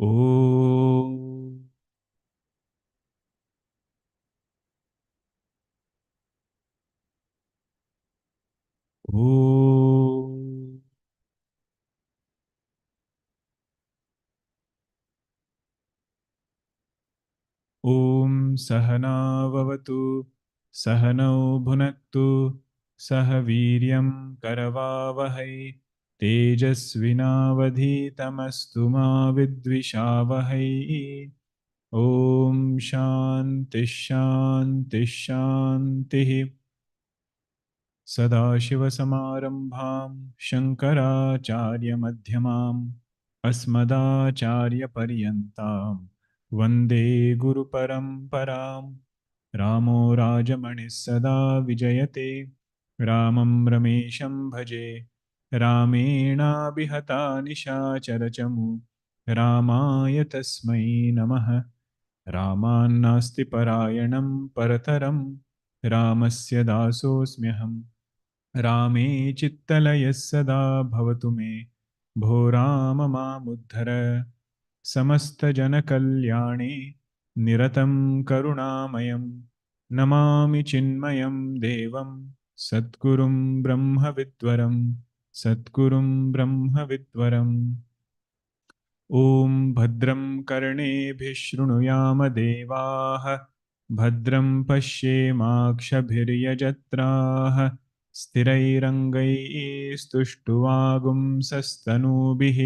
Om. Om. Om Sahana Vavatu Sahanau Bhunaktu Sah Viryam Karavavahai Tejasvinavadhitamastu ma vidvishavahai. Om Shanti Shanti Shanti. Sadashivasamarambham Shankaracharya Asmadaacharya-paryantam Vande Guru-paramparam. Ramo Rajamanis Sada Vijayate Ramam Ramesham Bhaje Ramena Bihata Nishacharachamu Ramaya Tasmai Namaha. Ramannasti Parayanam Parataram Ramasya Dasosmyaham. रामे चित्तलयः सदा भवतु मे भो राम मामुद्धर समस्तजनकल्याणे निरतं करुणामयं नमामि चिन्मयं देवं सद्गुरुं ब्रह्मविद्वरं सद्गुरुं ब्रह्मविद्वरम् ॐ भद्रं कर्णेभिः शृणुयाम देवाः भद्रं पश्येमाक्षभिर्यजत्राः स्थिरैरङ्गैस्तुष्टुवागुंसस्तनूभिः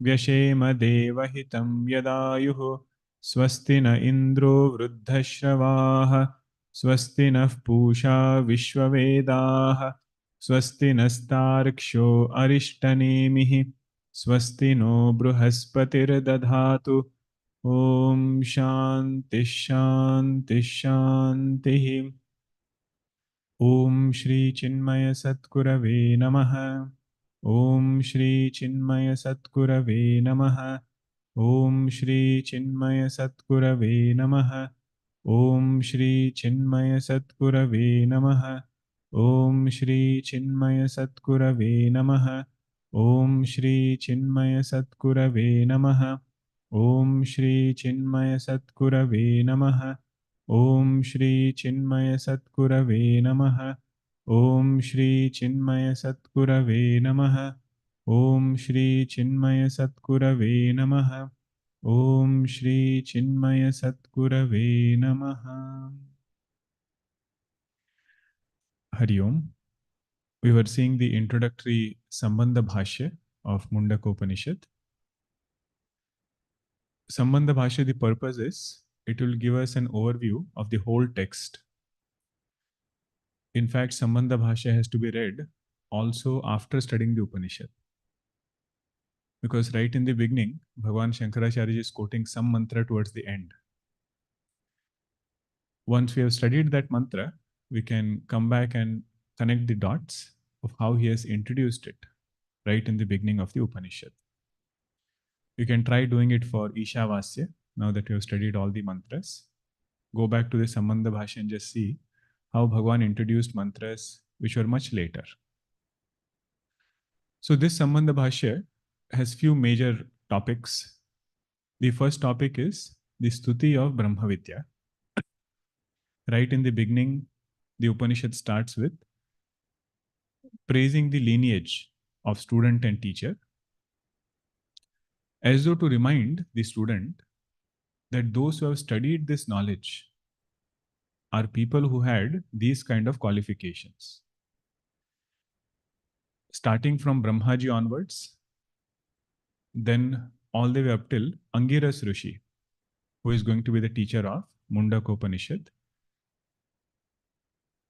व्यशेम देवहितं यदायुः स्वस्ति न इन्द्रो वृद्धश्रवाः स्वस्ति नः पूषा विश्ववेदाः स्वस्ति नस्तार्क्ष्यो अरिष्टनेमिः स्वस्ति नो बृहस्पतिर्दधातु ॐ शान्ति शान्ति शान्तिः। ॐ श्री चिन्मय सद्गुरवे नमः। ॐ श्री चिन्मय सद्गुरवे नमः। ॐ श्री चिन्मय सद्गुरवे नमः। ॐ श्री चिन्मय सद्गुरवे नमः। ॐ श्री चिन्मय सद्गुरवे नमः। ॐ श्री चिन्मय सद्गुरवे नमः। ॐ श्री चिन्मय सद्गुरवे नमः। ॐ श्री चिन्मय सद्गुरवे नमः। ॐ श्री चिन्मय सद्गुरवे नमः। ॐ श्री चिन्मय सद्गुरवे नमः। ॐ श्री चिन्मय सद्गुरवे नमः। Hari Om. We were seeing the introductory Sambandha Bhashya of Mundakopanishad. Sambandha Bhashya, the purpose is, it will give us an overview of the whole text. In fact, Sambandha Bhashya has to be read also after studying the Upanishad. Because right in the beginning, Bhagavan Shankaracharya is quoting some mantra towards the end. Once we have studied that mantra, we can come back and connect the dots of how he has introduced it right in the beginning of the Upanishad. You can try doing it for Ishavasya, now that you have studied all the mantras. Go back to the Sambandha Bhashya and just see how Bhagavan introduced mantras which were much later. So this Sambandha Bhashya has few major topics. The first topic is the Stuti of Brahma Vidya. Right in the beginning, the Upanishad starts with praising the lineage of student and teacher, as though to remind the student that those who have studied this knowledge are people who had these kind of qualifications. Starting from Brahmaji onwards, then all the way up till Angiras Rishi, who is going to be the teacher of Mundakopanishad.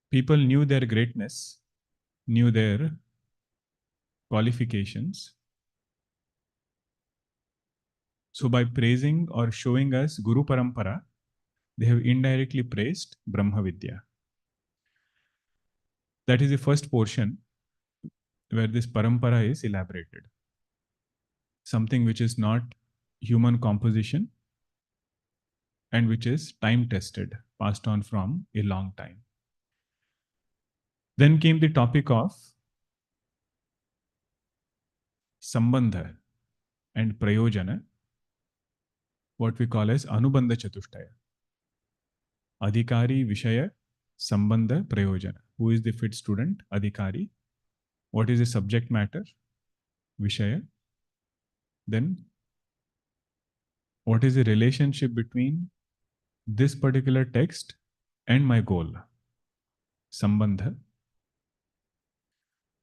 People knew their greatness, knew their qualifications. So by praising or showing us Guru Parampara, they have indirectly praised Brahma Vidya. That is the first portion where this Parampara is elaborated. Something which is not human composition and which is time tested, passed on from a long time. Then came the topic of Sambandha and Prayojana. what we call as anubandha chatushtaya. Adhikari, Vishaya, Sambandha, Prayojana. Who is the fit student? Adhikari. What is the subject matter? Vishaya. Then, what is the relationship between this particular text and my goal? Sambandha.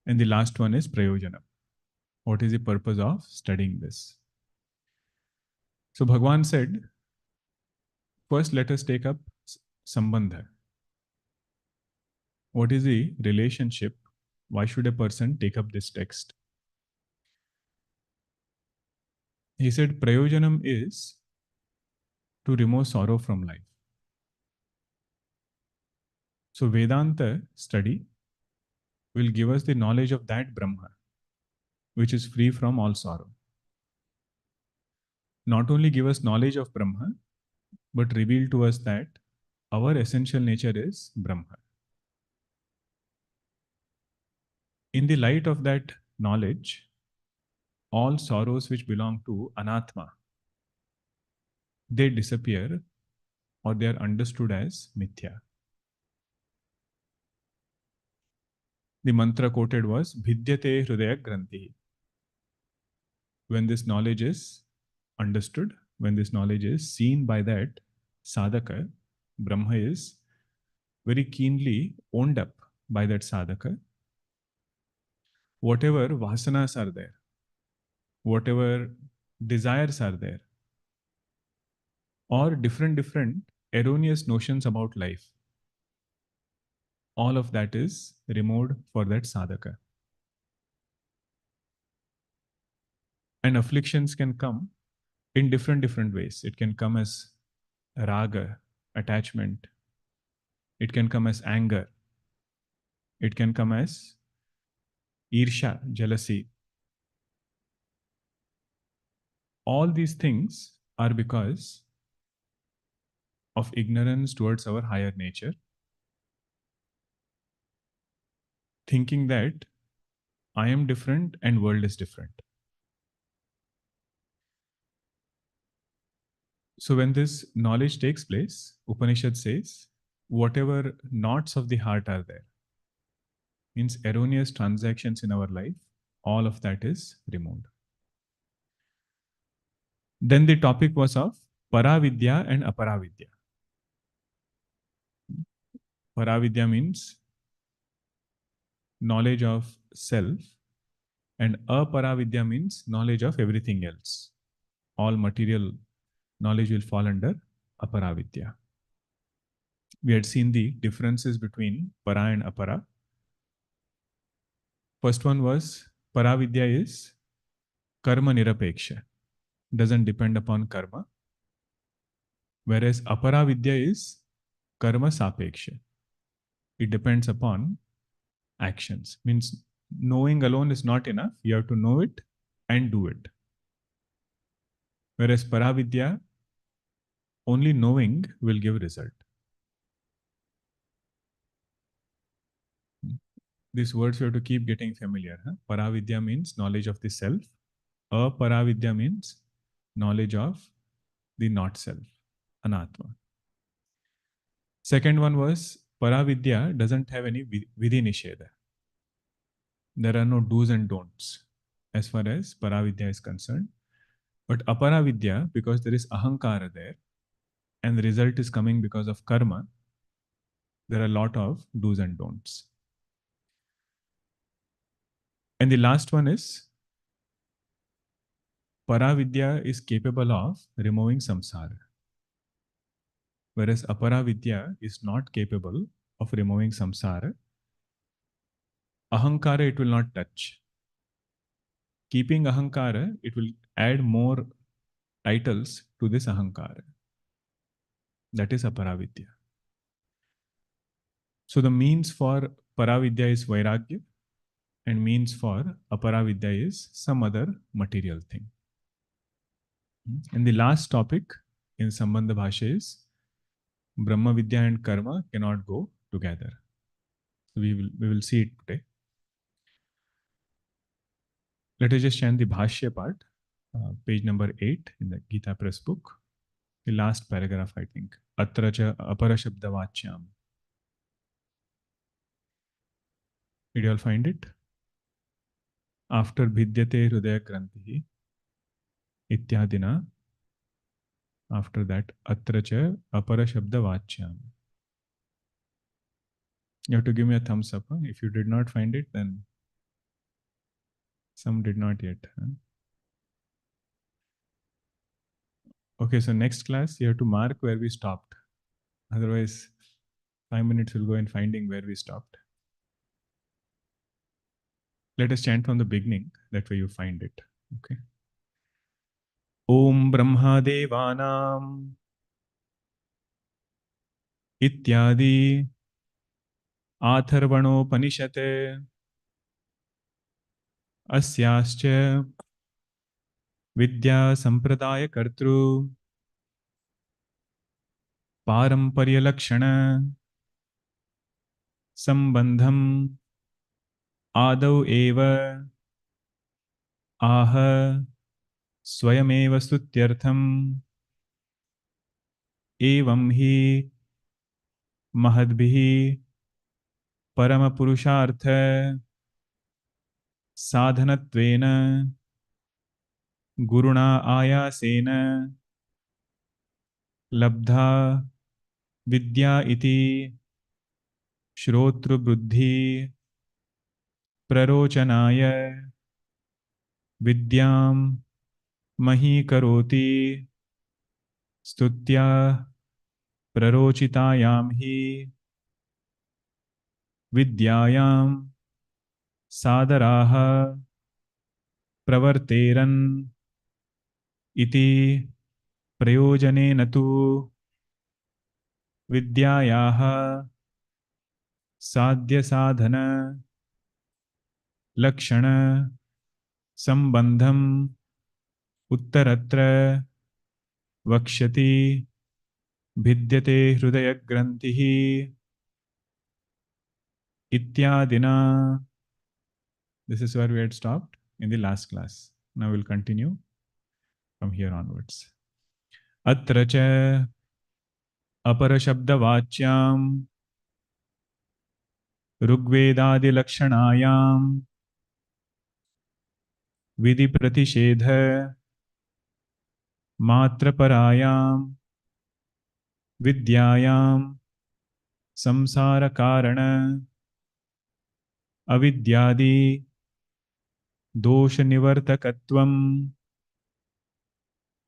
And the last one is Prayojana. What is the purpose of studying this? So Bhagavan said, first let us take up Sambandha. What is the relationship? Why should a person take up this text? He said, Prayojanam is to remove sorrow from life. So Vedanta study will give us the knowledge of that Brahma, which is free from all sorrow. Not only give us knowledge of Brahma, but reveal to us that our essential nature is Brahma. In the light of that knowledge, all sorrows which belong to Anatma, they disappear or they are understood as Mithya. The mantra quoted was Bhidyate Hridaya Granthi. When this knowledge is understood, when this knowledge is seen by that sadhaka, Brahma is very keenly owned up by that sadhaka. Whatever vasanas are there, whatever desires are there, or different erroneous notions about life, all of that is removed for that sadhaka. And afflictions can come in different ways. It can come as raga, attachment. It can come as anger. It can come as irsha, jealousy. All these things are because of ignorance towards our higher nature, thinking that I am different and world is different. So when this knowledge takes place, Upanishad says, whatever knots of the heart are there, means erroneous transactions in our life, all of that is removed. Then the topic was of Para Vidya and Apara Vidya. Para Vidya means knowledge of self, and Apara Vidya means knowledge of everything else. All material knowledge will fall under Apara Vidya. We had seen the differences between Para and Apara. First one was Para Vidya is Karma Nirapeksha, doesn't depend upon karma, whereas Apara Vidya is Karma Sapeksha. It depends upon actions. Means knowing alone is not enough. You have to know it and do it. Whereas Paravidya, only knowing will give result. These words you have to keep getting familiar. Paravidya means knowledge of the self. Aparavidya means knowledge of the not self, anatma. Second one was Paravidya doesn't have any vidhi nisheda. There are no do's and don'ts as far as Paravidya is concerned. But Aparavidya, because there is ahankara there, and the result is coming because of karma, there are a lot of do's and don'ts. And the last one is Paravidya is capable of removing samsara, whereas Aparavidya is not capable of removing samsara. Ahankara it will not touch. Keeping ahankara, it will add more titles to this ahankara. That is Aparavidya. So the means for Paravidya is Vairagya, and means for Aparavidya is some other material thing. And the last topic in Sambandha Bhashya is Brahma Vidya and Karma cannot go together. So we will see it today. Let us just chant the Bhashya part, page number 8 in the Gita Press book. The last paragraph, I think. Atra cha apara shabda vachyam. Did you all find it? After vidyate hrudaya grantihi ityadina. After that, atra cha apara shabda vachyam. You have to give me a thumbs up. Huh? If you did not find it, then some did not yet. Huh? Okay, so next class, you have to mark where we stopped. Otherwise, 5 minutes will go in finding where we stopped. Let us chant from the beginning. That way you find it. Okay. Om Brahma Devanam Ityadi Atharvanopanishate Asyascha Vidya Sampradaya Kartru Paramparyalakshana Sambandham Adau Eva Aha Swayameva Stutyartham Evam Hi Mahadbhihi Paramapurushartha Sadhanatvena Guruna Ayasena Labdha Vidya iti Shrotru Buddhi Prarochanaya Vidyam Mahi Karoti Stutya Prarochitayam Hi Vidyayam Sadaraha Pravarteran Iti Prayojane Natu Vidyayaha Sadhya Sadhana Lakshana Sambandham Uttaratra Vakshati Bhidyate Hrudaya Grantihi Ityadina. This is where we had stopped in the last class. Now we'll continue from here onwards. Atra cha apara shabda vachyam Rugvedadi lakshanayam Vidhi pratishedha Matra parayam Vidyayam Samsara karana Avidyadi Dosha nivartakatvam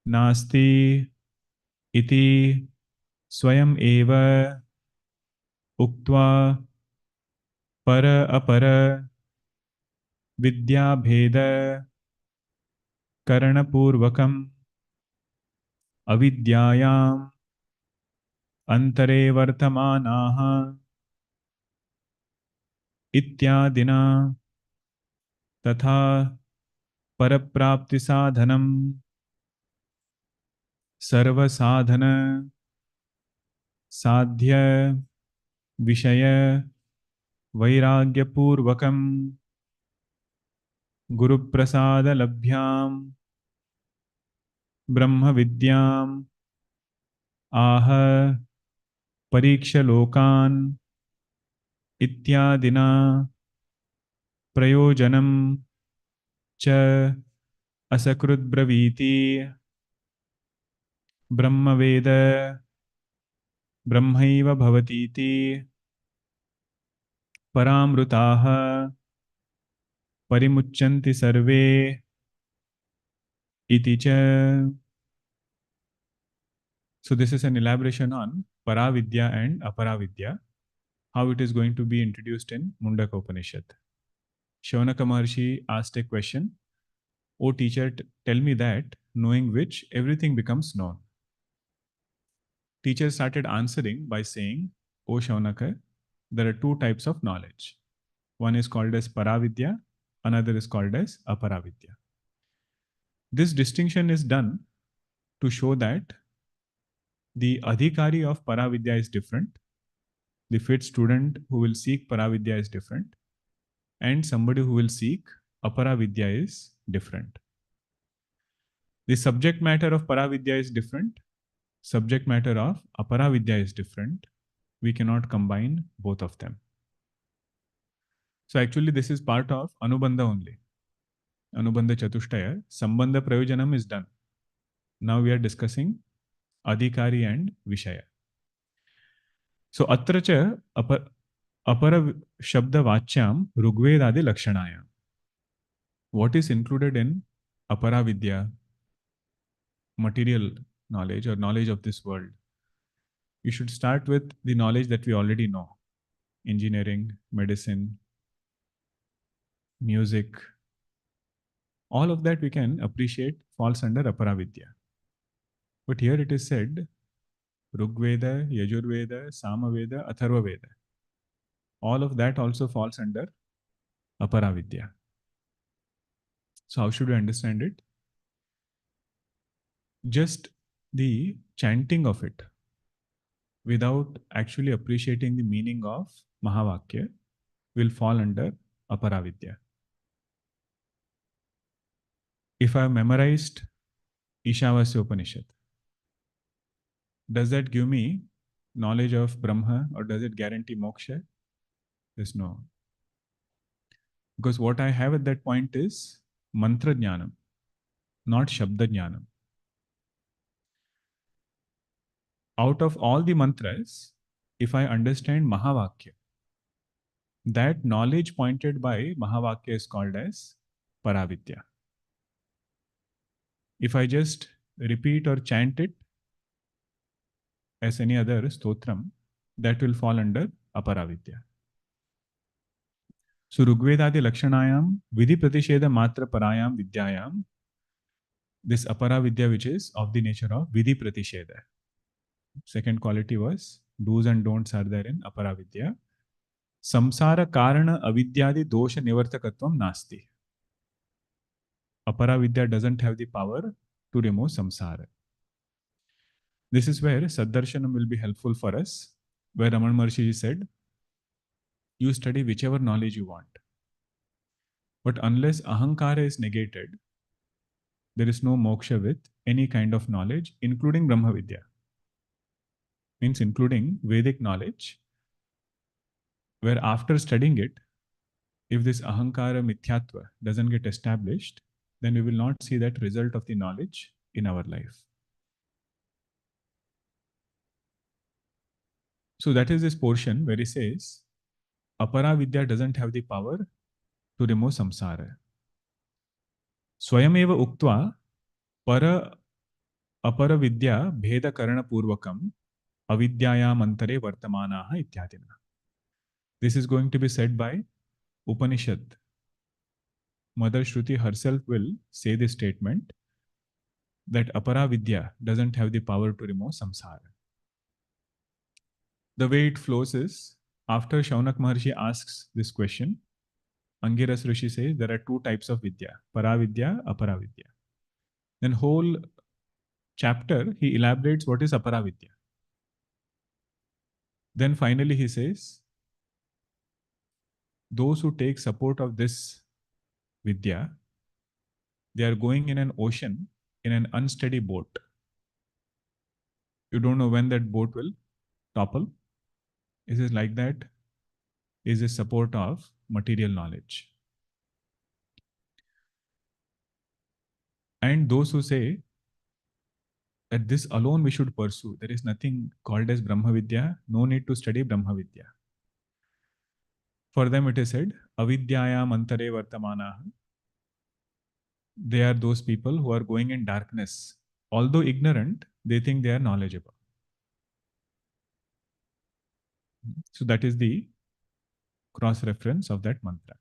Nasti iti Swayam eva Uktva Para Apara Vidya Bheda Karana Purvakam Avidyayam Antare Vartamanaha Ityadina Tatha Paraprapti Sadhanam Sarva Sadhana Sadhya Vishaya Vairagya Purvakam Guru Prasada Labhyam Brahma Vidyam Aha Pariksha Lokan Ityadina Prayojanam Cha Asakrut Braviti Brahma Veda Brahmaiva Bhavatiti Paramrutaha Parimuchanti Sarve Iti cha. So this is an elaboration on Para Vidya and Apara Vidya, how it is going to be introduced in Mundakopanishad. Shaunaka Maharshi asked a question, O teacher, tell me that, knowing which everything becomes known. Teacher started answering by saying, O Shaunaka, there are two types of knowledge. One is called as Paravidya, another is called as Aparavidya. This distinction is done to show that the Adhikari of Paravidya is different, the fit student who will seek Paravidya is different, and somebody who will seek Aparavidya is different. The subject matter of Paravidya is different, subject matter of Apara Vidya is different. We cannot combine both of them. So actually this is part of anubandha only. Anubandha Chatushtaya. Sambandha Prayojanam is done. Now we are discussing Adhikari and Vishaya. So atra cha apara shabda vachyam Rugvedadi lakshanaya. What is included in Apara Vidya, material knowledge or knowledge of this world? You should start with the knowledge that we already know. Engineering, medicine, music, all of that we can appreciate falls under Apara Vidya. But here it is said, Rigveda, Yajurveda, Samaveda, Atharva Veda. All of that also falls under Apara Vidya. So how should we understand it? Just the chanting of it without actually appreciating the meaning of Mahavakya will fall under Apara Vidya. If I have memorized Ishavasya Upanishad, does that give me knowledge of Brahma or does it guarantee moksha? Yes, no. Because what I have at that point is mantra jnanam, not shabda jnanam. Out of all the mantras, if I understand Mahavakya, that knowledge pointed by Mahavakya is called as Paravidya. If I just repeat or chant it as any other stotram, that will fall under Aparavidya. So Rugvedadi Lakshanayam, Vidhi Pratisheda Matra Parayam Vidyayam, this Aparavidya which is of the nature of Vidhi Pratisheda. Second quality was do's and don'ts are there in Aparavidya. Samsara Karana Avidyadi Dosha Nivartakatvam Nasti. Aparavidya doesn't have the power to remove samsara. This is where Saddarshanam will be helpful for us, where Raman Maharshi said, you study whichever knowledge you want. But unless ahankara is negated, there is no moksha with any kind of knowledge, including Brahma Vidya. Means including Vedic knowledge, where after studying it, if this ahankara mithyatva doesn't get established, then we will not see that result of the knowledge in our life. So that is this portion where he says, Apara Vidya doesn't have the power to remove samsara. Swayameva uktva para apara vidya bheda karana purvakam avidyayam antare vartamanaha ityadina. This is going to be said by Upanishad. Mother Shruti herself will say this statement that Apara Vidya doesn't have the power to remove samsara. The way it flows is, after Shaunak Maharshi asks this question, Angiras Rishi says there are two types of Vidya, Paravidya, Aparavidya. Then whole chapter, he elaborates what is Aparavidya. Then finally he says, those who take support of this Vidya, they are going in an ocean in an unsteady boat. You don't know when that boat will topple. Is it like that? Is the support of material knowledge. And those who say that this alone we should pursue, there is nothing called as Brahma Vidya, no need to study Brahma Vidya. For them it is said, Avidyayam antare vartamanaha. They are those people who are going in darkness. Although ignorant, they think they are knowledgeable. So that is the cross-reference of that mantra.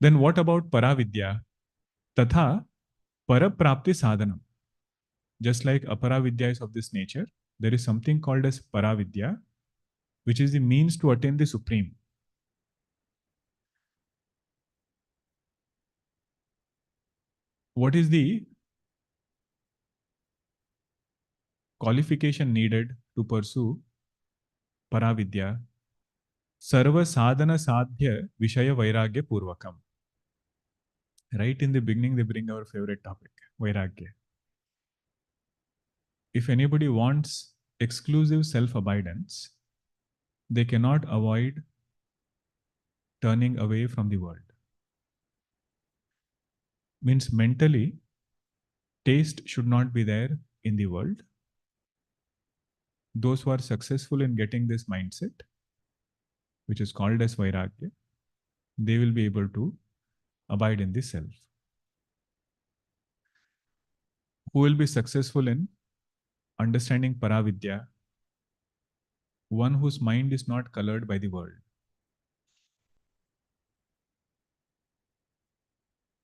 Then what about Paravidya? Tatha Paraprapti Sadhanam. Just like Aparavidya is of this nature, there is something called as Paravidya, which is the means to attain the Supreme. What is the qualification needed to pursue Paravidya? Sarva sadhana sadhya Vishaya Vairagya Purvakam. Right in the beginning, they bring our favorite topic, Vairagya. If anybody wants exclusive self-abidance, they cannot avoid turning away from the world. Means mentally, taste should not be there in the world. Those who are successful in getting this mindset, which is called as Vairagya, they will be able to abide in the self. Who will be successful in understanding Para Vidya? One whose mind is not colored by the world.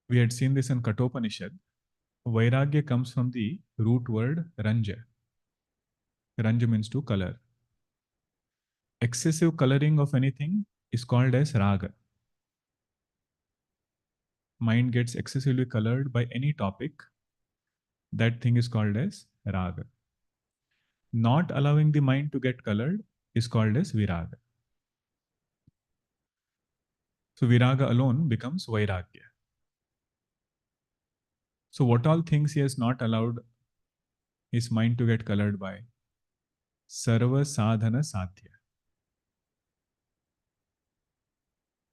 We had seen this in Kathopanishad. Vairagya comes from the root word ranja. Ranja means to color. Excessive coloring of anything is called as raga. Mind gets excessively colored by any topic, that thing is called as raga. Not allowing the mind to get colored is called as viraga. So viraga alone becomes vairagya. So what all things he has not allowed his mind to get colored by? Sarva sadhana sadhya.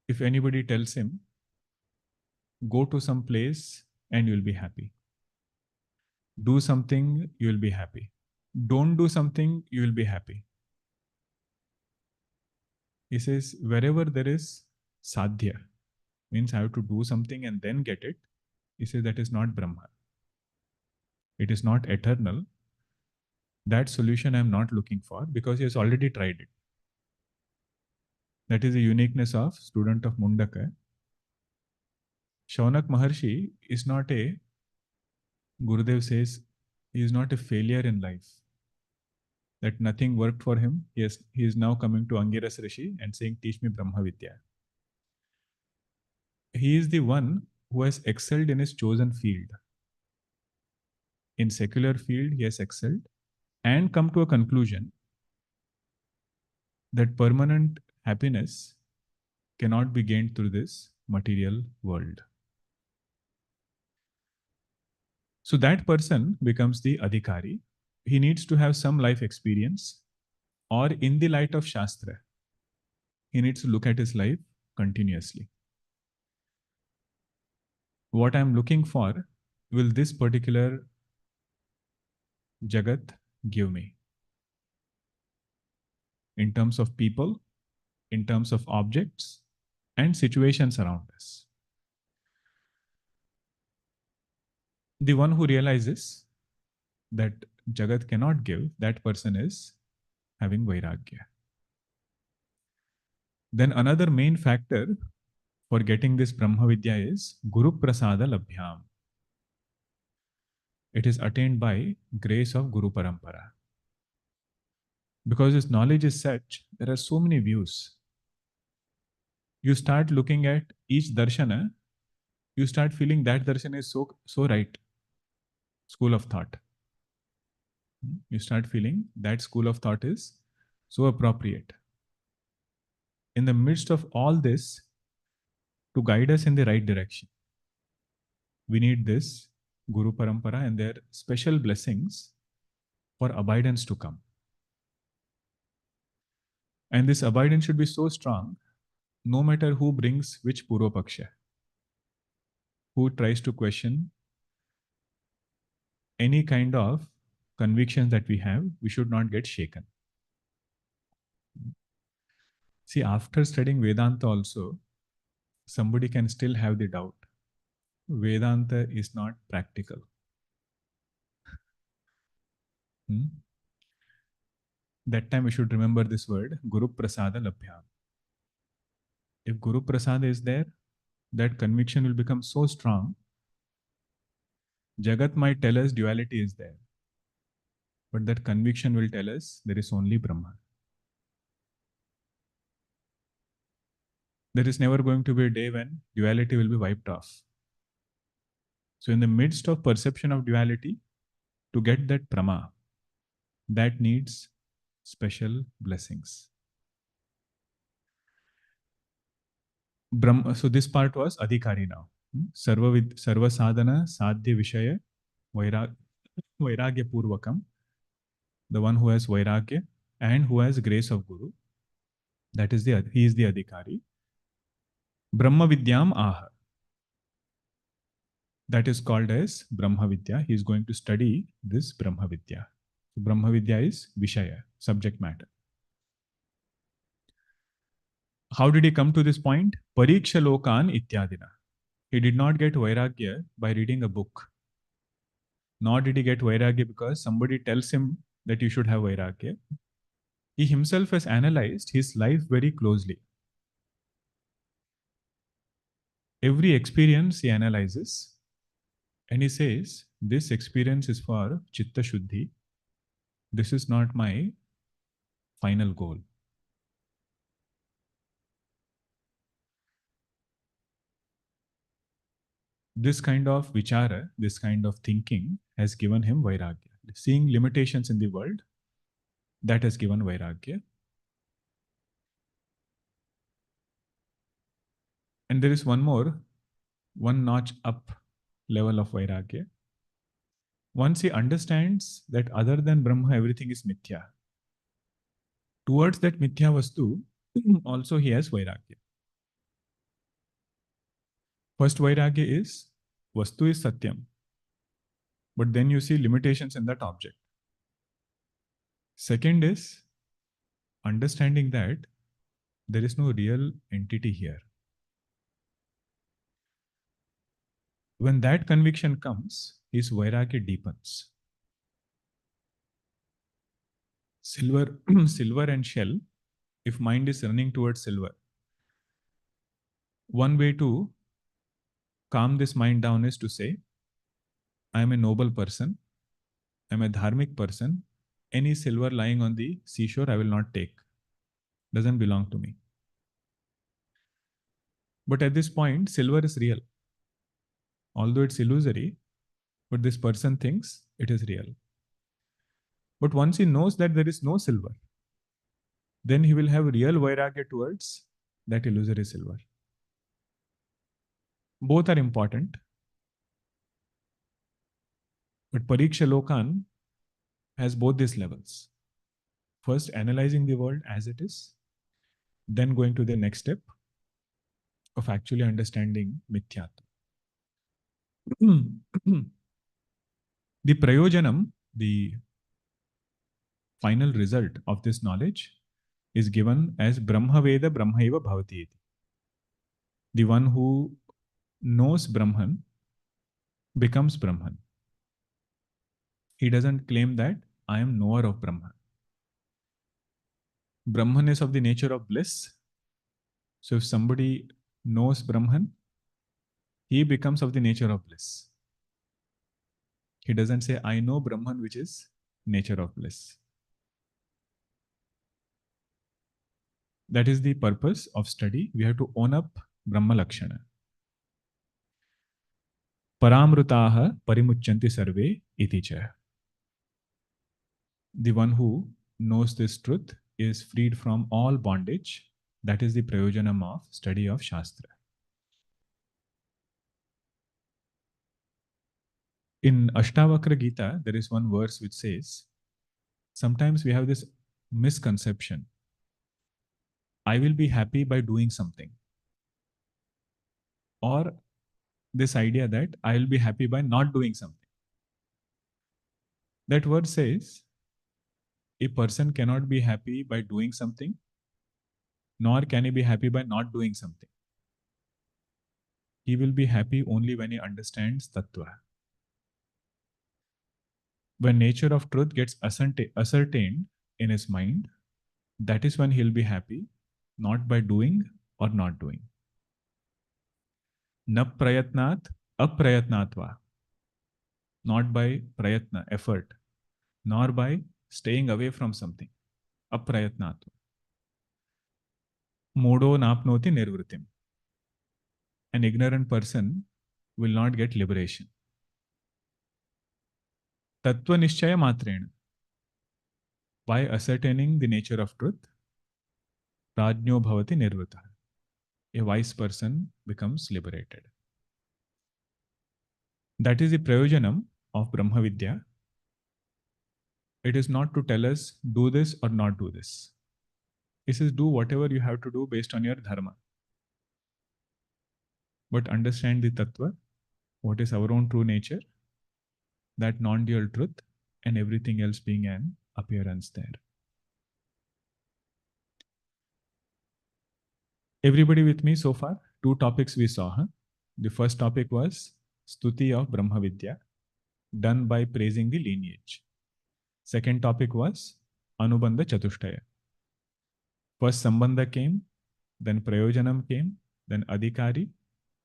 If anybody tells him, go to some place and you'll be happy. Do something, you'll be happy. Don't do something, you will be happy. He says, wherever there is sadhya, means I have to do something and then get it. He says that is not Brahma. It is not eternal. That solution I am not looking for because he has already tried it. That is the uniqueness of student of Mundaka. Shaunak Maharshi is not a, Gurudev says, he is not a failure in life. That nothing worked for him. He is now coming to Angiras Rishi and saying, teach me Brahma Vidya. He is the one who has excelled in his chosen field. In secular field, he has excelled and come to a conclusion that permanent happiness cannot be gained through this material world. So that person becomes the Adhikari. He needs to have some life experience, or in the light of Shastra, he needs to look at his life continuously. What I'm looking for, will this particular Jagat give me? In terms of people, in terms of objects, and situations around us. The one who realizes that Jagat cannot give, that person is having Vairagya. Then another main factor for getting this Brahma Vidya is Guru Prasada Labhyam. It is attained by grace of Guru Parampara. Because this knowledge is such, there are so many views. You start looking at each darshana, you start feeling that darshana is so right. School of thought. You start feeling that school of thought is so appropriate. In the midst of all this, to guide us in the right direction, we need this Guru Parampara and their special blessings for abidance to come. And this abidance should be so strong, no matter who brings which Purva Paksha, who tries to question any kind of convictions that we have, we should not get shaken. See, after studying Vedanta also, somebody can still have the doubt. Vedanta is not practical. That time we should remember this word, Guru Prasada Labhyam. If Guru Prasada is there, that conviction will become so strong. Jagat might tell us duality is there, but that conviction will tell us there is only Brahma. There is never going to be a day when duality will be wiped off. So in the midst of perception of duality, to get that Brahma, that needs special blessings. Brahma, so this part was Adhikari now. Sarva sadhana sadhya Vishaya Vairagya Purvakam the one who has Vairagya and who has grace of Guru. That is he is the Adhikari. Brahma Vidyam Aha. That is called as Brahma Vidya. He is going to study this Brahma Vidya. So Brahma Vidya is Vishaya, subject matter. How did he come to this point? Pariksha Lokan Ityadina. He did not get Vairagya by reading a book. Nor did he get Vairagya because somebody tells him that you should have Vairagya. He himself has analyzed his life very closely. Every experience he analyzes and he says, this experience is for Chitta Shuddhi. This is not my final goal. This kind of vichara, this kind of thinking has given him Vairagya. Seeing limitations in the world, that has given Vairagya. And there is one notch up level of Vairagya. Once he understands that other than Brahma, everything is mithya. Towards that mithya vastu, also he has Vairagya. First Vairagya is, vastu is satyam. But then you see limitations in that object. Second is understanding that there is no real entity here. When that conviction comes, his Vairagya deepens. Silver and shell, if mind is running towards silver, one way to calm this mind down is to say, I am a noble person, I am a dharmic person, any silver lying on the seashore I will not take. Doesn't belong to me. But at this point, silver is real. Although it's illusory, but this person thinks it is real. But once he knows that there is no silver, then he will have real Vairagya towards that illusory silver. Both are important. But Pariksha Lokan has both these levels. First, analyzing the world as it is, then going to the next step of actually understanding Mithyat. The Prayojanam, the final result of this knowledge, is given as Brahma Veda Brahmaiva Bhavati. The one who knows Brahman becomes Brahman. He doesn't claim that I am knower of Brahman. Brahman is of the nature of bliss. So if somebody knows Brahman, he becomes of the nature of bliss. He doesn't say, I know Brahman, which is nature of bliss. That is the purpose of study. We have to own up Brahma Lakshana. Paramrutaha parimuchanti sarve iti cha. The one who knows this truth is freed from all bondage. That is the prayojanam of study of Shastra. In Ashtavakra Gita, there is one verse which says, sometimes we have this misconception. I will be happy by doing something. Or this idea that I will be happy by not doing something. That verse says, a person cannot be happy by doing something, nor can he be happy by not doing something. He will be happy only when he understands Tattva. When nature of truth gets ascertained in his mind, that is when he'll be happy, not by doing or not doing. Na prayatnat aprayatnatva. Not by prayatna, effort, nor by staying away from something. Aprayatnatva. Modo napnoti nirvritim. An ignorant person will not get liberation. Tattva nishchaya matrena. By ascertaining the nature of truth, prajño bhavati nirvrita. A wise person becomes liberated. That is the prayojanam of Brahma Vidya. It is not to tell us do this or not do this. It says do whatever you have to do based on your dharma. But understand the tattva, what is our own true nature, that non-dual truth, and everything else being an appearance there. Everybody with me so far? Two topics we saw. Huh? The first topic was Stuti of Brahma Vidya, done by praising the lineage. Second topic was Anubandha Chatushtaya. First Sambandha came, then Prayojanam came, then Adhikari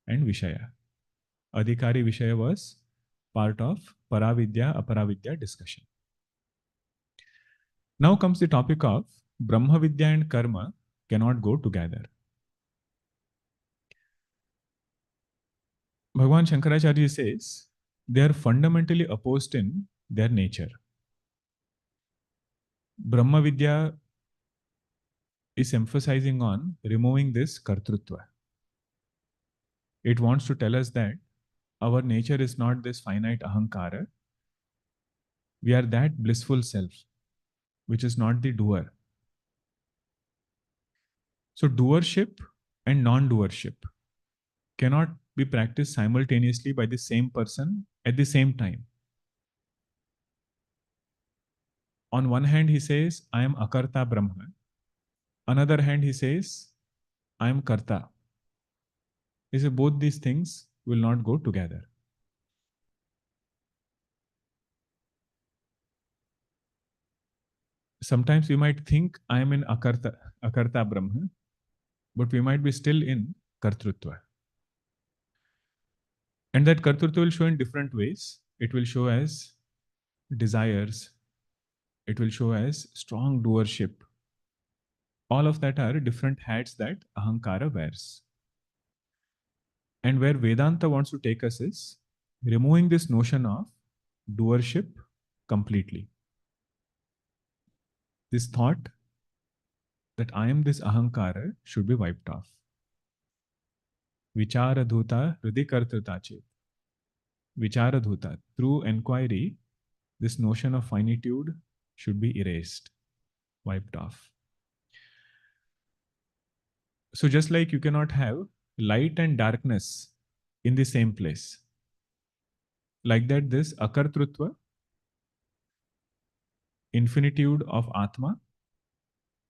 and Vishaya. Adhikari Vishaya was part of Para Vidya, Apara Vidya discussion. Now comes the topic of Brahma Vidya and Karma cannot go together. Bhagavan Shankaracharya says they are fundamentally opposed in their nature. Brahma Vidya is emphasizing on removing this kartrutva. It wants to tell us that our nature is not this finite ahankara. We are that blissful self, which is not the doer. So doership and non-doership cannot be practiced simultaneously by the same person at the same time. On one hand, he says, I am akarta Brahma. Another hand, he says, I am karta. He says, both these things will not go together. Sometimes we might think I am in akarta Brahma, but we might be still in kartrutva. And that kartrutva will show in different ways. It will show as desires. It will show as strong doership. All of that are different hats that ahankara wears. And where Vedanta wants to take us is removing this notion of doership completely. This thought that I am this ahankara should be wiped off. Vicharadhuta hridikartrita chet. Vicharadhuta. Through inquiry, this notion of finitude should be erased, wiped off. So just like you cannot have light and darkness in the same place, like that this akartrutva, infinitude of Atma,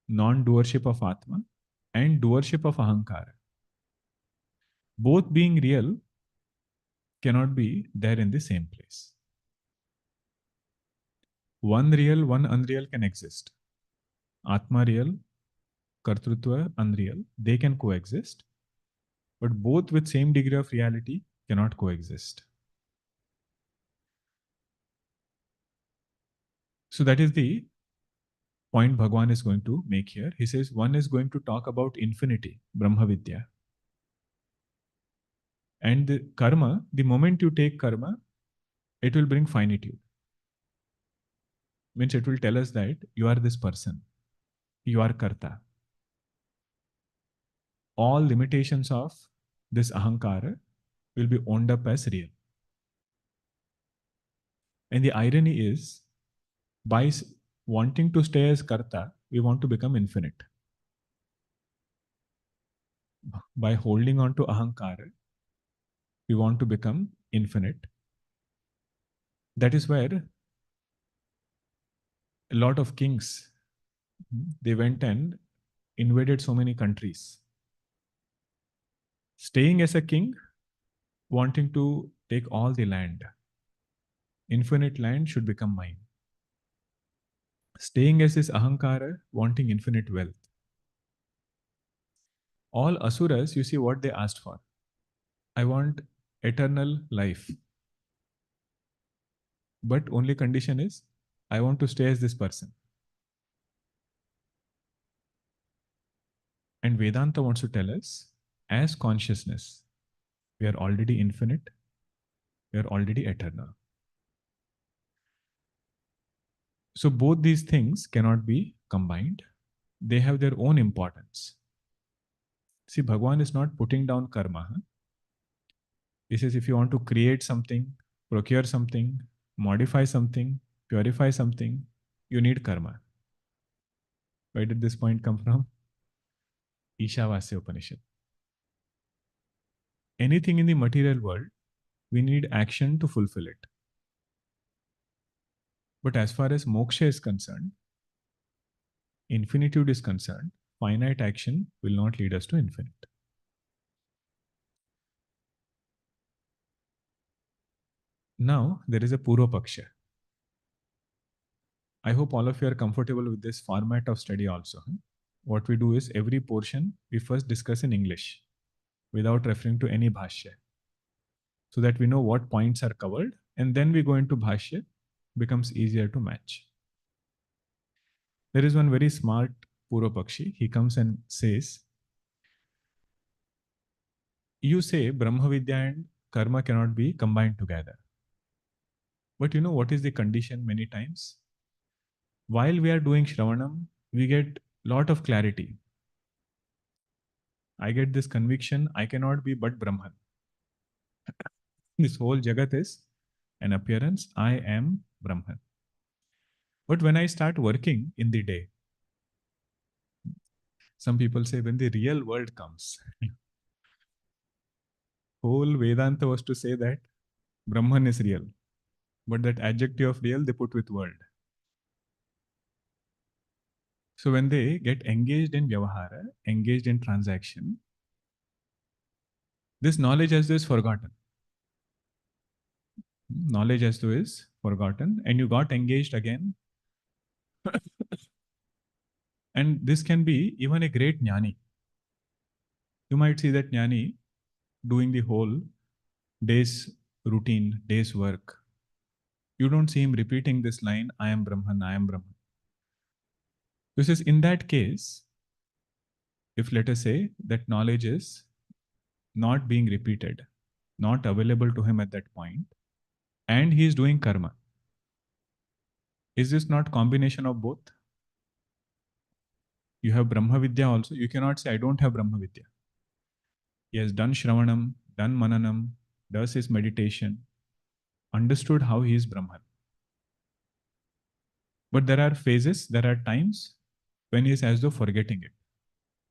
non-doership of Atma, and doership of Ahankara, both being real, cannot be there in the same place. One real, one unreal can exist. Atma real, Kartrutva unreal, they can coexist, but both with same degree of reality cannot coexist. So that is the point Bhagavan is going to make here. He says one is going to talk about infinity, Brahma Vidya. And the karma, the moment you take karma, it will bring finitude. Means it will tell us that you are this person, you are karta. All limitations of this ahankara will be owned up as real. And the irony is, by wanting to stay as karta, we want to become infinite. By holding on to ahankara, we want to become infinite. That is where a lot of kings, they went and invaded so many countries. Staying as a king, wanting to take all the land. Infinite land should become mine. Staying as this ahankara, wanting infinite wealth. All asuras, you see what they asked for. I want eternal life. But only condition is, I want to stay as this person. And Vedanta wants to tell us, as consciousness, we are already infinite, we are already eternal. So both these things cannot be combined. They have their own importance. See, Bhagavan is not putting down karma. He says if you want to create something, procure something, modify something, purify something, you need karma. Where did this point come from? Ishavasya Upanishad. Anything in the material world, we need action to fulfill it. But as far as moksha is concerned, infinitude is concerned, finite action will not lead us to infinite. Now, there is a Purva Paksha. I hope all of you are comfortable with this format of study also. What we do is every portion we first discuss in English without referring to any Bhashya, so that we know what points are covered, and then we go into Bhashya, becomes easier to match. There is one very smart Purva Pakshi. He comes and says, you say Brahma Vidya and Karma cannot be combined together. But you know what is the condition many times? While we are doing Shravanam, we get lot of clarity. I get this conviction, I cannot be but Brahman. This whole Jagat is an appearance, I am Brahman. But when I start working in the day, some people say when the real world comes, whole Vedanta was to say that Brahman is real. But that adjective of real they put with world. So when they get engaged in Vyavahara, engaged in transaction, this knowledge as though is forgotten. Knowledge as though is forgotten, and you got engaged again. And this can be even a great jnani. You might see that jnani doing the whole day's routine, day's work. You don't see him repeating this line, I am Brahman, I am Brahman. This is in that case, if let us say that knowledge is not being repeated, not available to him at that point, and he is doing karma. Is this not combination of both? You have Brahma Vidya also. You cannot say, I don't have Brahma Vidya. He has done Shravanam, done Mananam, does his meditation, understood how he is Brahman. But there are phases, there are times when he is as though forgetting it.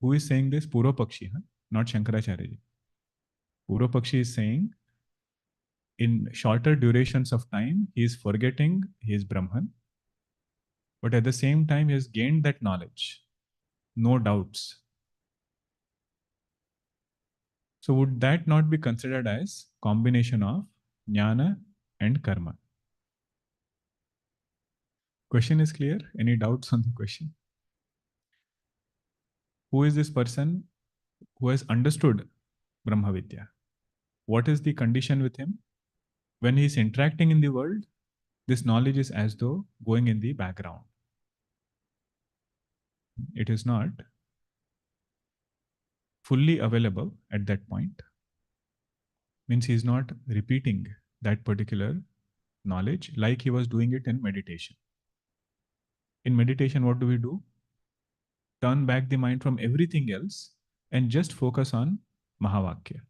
Who is saying this? Purva Pakshi, not Shankaracharya. Purva Pakshi is saying, in shorter durations of time, he is forgetting he is Brahman. But at the same time, he has gained that knowledge. No doubts. So would that not be considered as combination of jnana and karma? Question is clear? Any doubts on the question? Who is this person who has understood Brahma Vidya? What is the condition with him? When he is interacting in the world, this knowledge is as though going in the background. It is not fully available at that point. Means he is not repeating that particular knowledge like he was doing it in meditation. In meditation, what do we do? Turn back the mind from everything else and just focus on Mahavakya.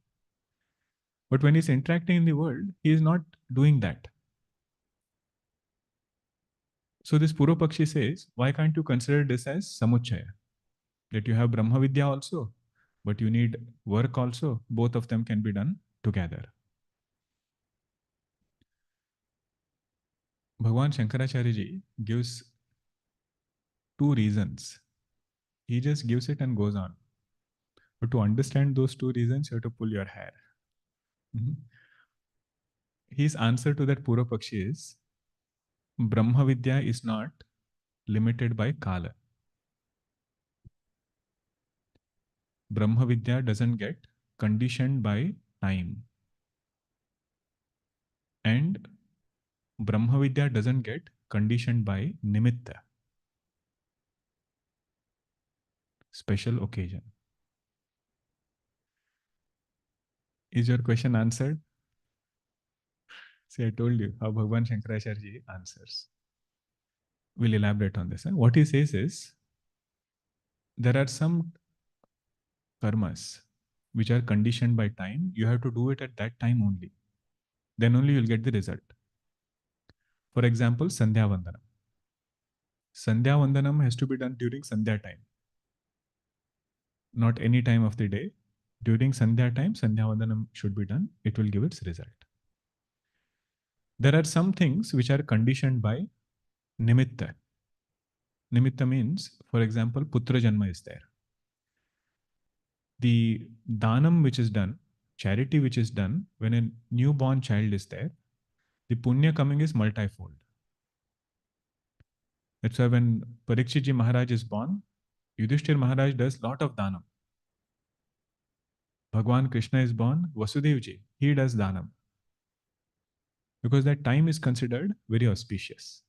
But when he's interacting in the world, he is not doing that. So this Purva Pakshi says, why can't you consider this as Samuchaya? That you have Brahma Vidya also, but you need work also. Both of them can be done together. Bhagavan Shankaracharya ji gives two reasons. He just gives it and goes on. But to understand those two reasons, you have to pull your hair. His answer to that Purva Pakshi is, Brahma Vidya is not limited by Kala. Brahma Vidya doesn't get conditioned by time. And Brahma Vidya doesn't get conditioned by Nimitta, special occasion. Is your question answered? See, I told you how Bhagavan Shankaracharya ji answers. We'll elaborate on this. What he says is, there are some karmas which are conditioned by time. You have to do it at that time only. Then only you'll get the result. For example, Sandhya Vandana. Sandhya Vandanam has to be done during Sandhya time, not any time of the day. During Sandhya time, Sandhya Vandanam should be done. It will give its result. There are some things which are conditioned by nimitta. Nimitta means, for example, putra janma is there. The danam which is done, charity which is done when a newborn child is there, the punya coming is multifold. That's why when Parikshitji Maharaj is born, Yudhishthir Maharaj does lot of danam. Bhagwan Krishna is born, Vasudevji, he does danam. Because that time is considered very auspicious.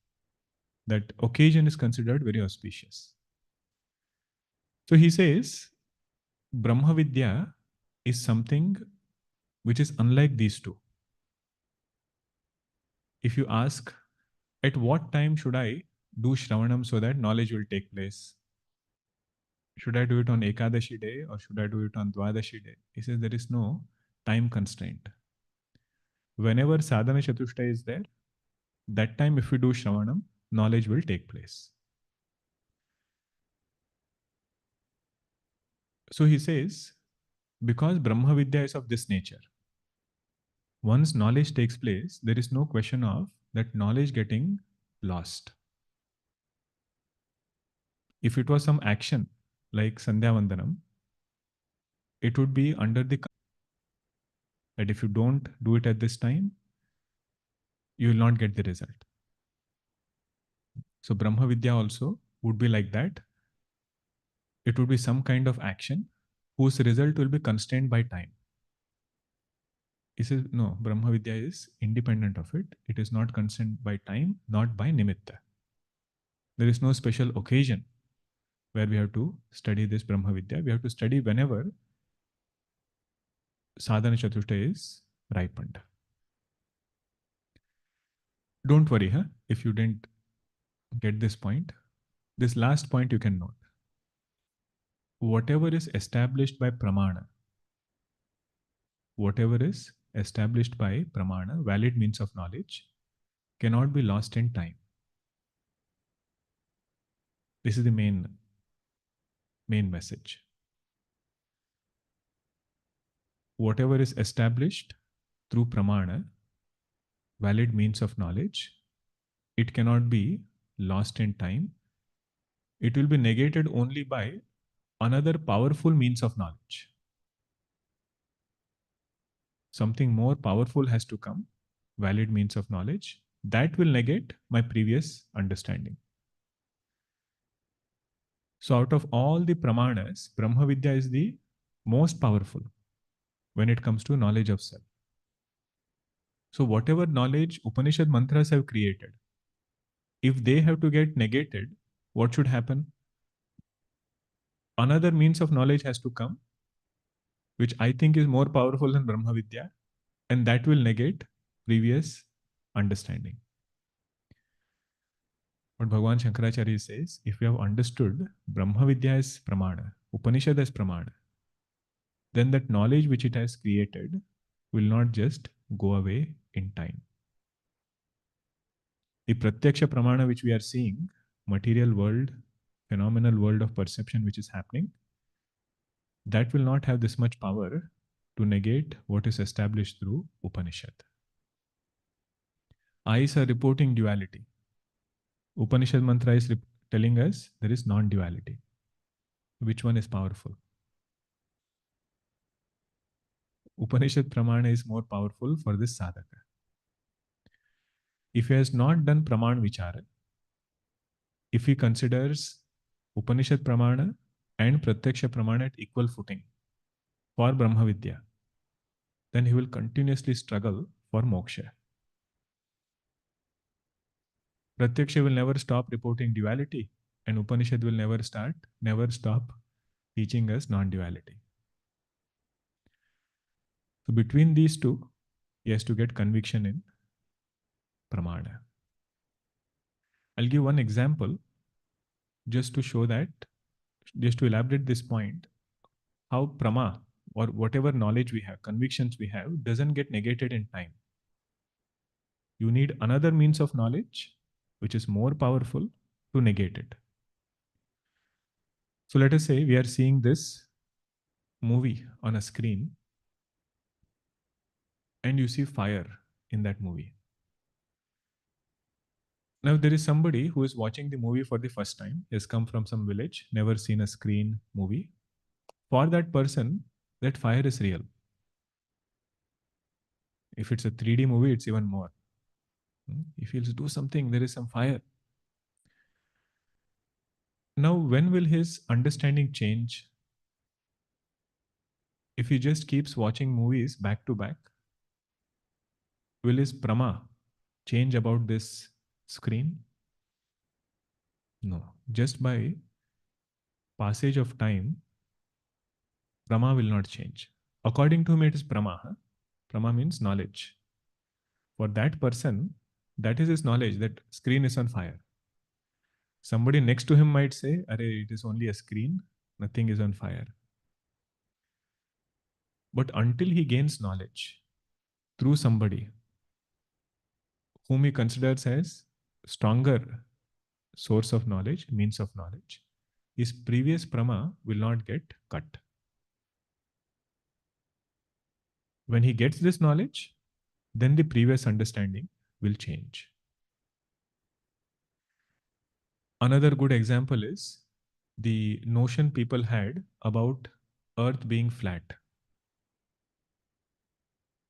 That occasion is considered very auspicious. So he says, Brahma Vidya is something which is unlike these two. If you ask, at what time should I do Shravanam so that knowledge will take place? Should I do it on Ekadashi day or should I do it on Dwadashi day? He says there is no time constraint. Whenever sadhana chatushtaya is there, that time if we do Shravanam, knowledge will take place. So he says, because Brahma Vidya is of this nature, once knowledge takes place, there is no question of that knowledge getting lost. If it was some action like Sandhya Vandanam, it would be under the that if you don't do it at this time, you will not get the result. So Brahma Vidya also would be like that. It would be some kind of action whose result will be constrained by time. He says, no, Brahma Vidya is independent of it. It is not constrained by time, not by nimitta. There is no special occasion where we have to study this Brahma Vidya. We have to study whenever sadhana chatushtaya is ripened. Don't worry, if you didn't get this point. This last point you can note. Whatever is established by pramana, valid means of knowledge, cannot be lost in time. This is the main message. Whatever is established through pramana, valid means of knowledge, it cannot be lost in time. It will be negated only by another powerful means of knowledge. Something more powerful has to come, valid means of knowledge, that will negate my previous understanding. So out of all the pramanas, Brahma Vidya is the most powerful when it comes to knowledge of self. So whatever knowledge Upanishad mantras have created, if they have to get negated, what should happen? Another means of knowledge has to come, which I think is more powerful than Brahma Vidya, and that will negate previous understanding. What Bhagavan Shankaracharya says, if we have understood Brahma Vidya as pramana, Upanishad as pramana, then that knowledge which it has created will not just go away in time. The pratyaksha pramana which we are seeing, material world, phenomenal world of perception which is happening, that will not have this much power to negate what is established through Upanishad. Eyes are reporting duality. Upanishad mantra is telling us there is non-duality. Which one is powerful? Upanishad pramana is more powerful for this sadhaka. If he has not done praman vichara, if he considers Upanishad pramana and pratyaksha pramana at equal footing for Brahma Vidya, then he will continuously struggle for moksha. Pratyaksha will never stop reporting duality, and Upanishad will never stop teaching us non-duality. So between these two, he has to get conviction in pramana. I'll give one example just to show that, just to elaborate this point, how prama or whatever knowledge we have, convictions we have, doesn't get negated in time. You need another means of knowledge which is more powerful, to negate it. So let us say we are seeing this movie on a screen and you see fire in that movie. Now there is somebody who is watching the movie for the first time, has come from some village, never seen a screen movie. For that person, that fire is real. If it's a 3D movie, it's even more. He feels, do something, there is some fire. Now, when will his understanding change? If he just keeps watching movies back to back, will his prama change about this screen? No. Just by passage of time, prama will not change. According to him, it is prama. Huh? Prama means knowledge. For that person, that is his knowledge that screen is on fire. Somebody next to him might say, "Arey, it is only a screen, nothing is on fire." But until he gains knowledge through somebody whom he considers as stronger source of knowledge, means of knowledge, his previous prama will not get cut. When he gets this knowledge, then the previous understanding will change. Another good example is the notion people had about earth being flat.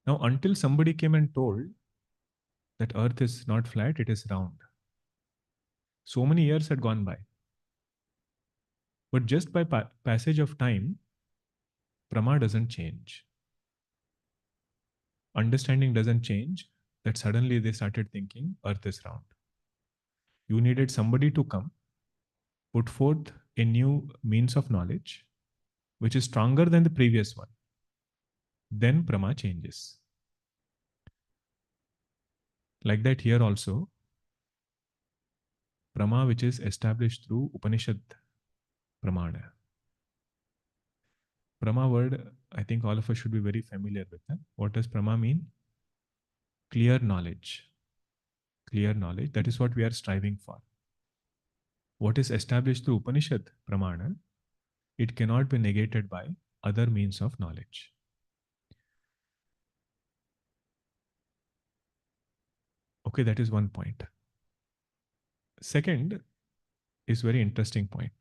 Now, until somebody came and told that earth is not flat, it is round, so many years had gone by. But just by passage of time, prama doesn't change. Understanding doesn't change, that suddenly they started thinking earth is round. You needed somebody to come, put forth a new means of knowledge, which is stronger than the previous one. Then prama changes. Like that here also, prama which is established through Upanishad pramana. Prama word, I think all of us should be very familiar with that. What does prama mean? Clear knowledge. Clear knowledge. That is what we are striving for. What is established through Upanishad pramana, it cannot be negated by other means of knowledge. Okay, that is one point. Second is very interesting point.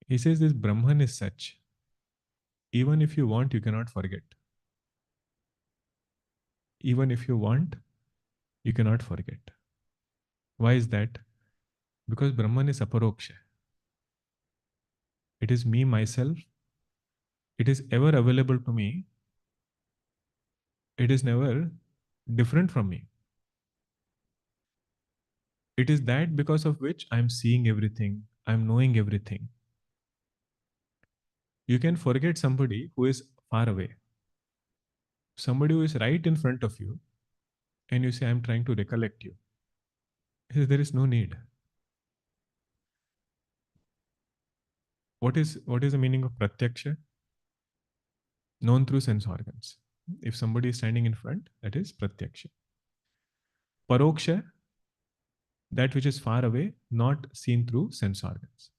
He says this Brahman is such. Even if you want, you cannot forget. Even if you want, you cannot forget. Why is that? Because Brahman is aparoksha. It is me, myself. It is ever available to me. It is never different from me. It is that because of which I'm seeing everything, I'm knowing everything. You can forget somebody who is far away. Somebody who is right in front of you, and you say, I'm trying to recollect you. He says, there is no need. What is the meaning of pratyaksha? Known through sense organs. If somebody is standing in front, that is pratyaksha. Paroksha, that which is far away, not seen through sense organs.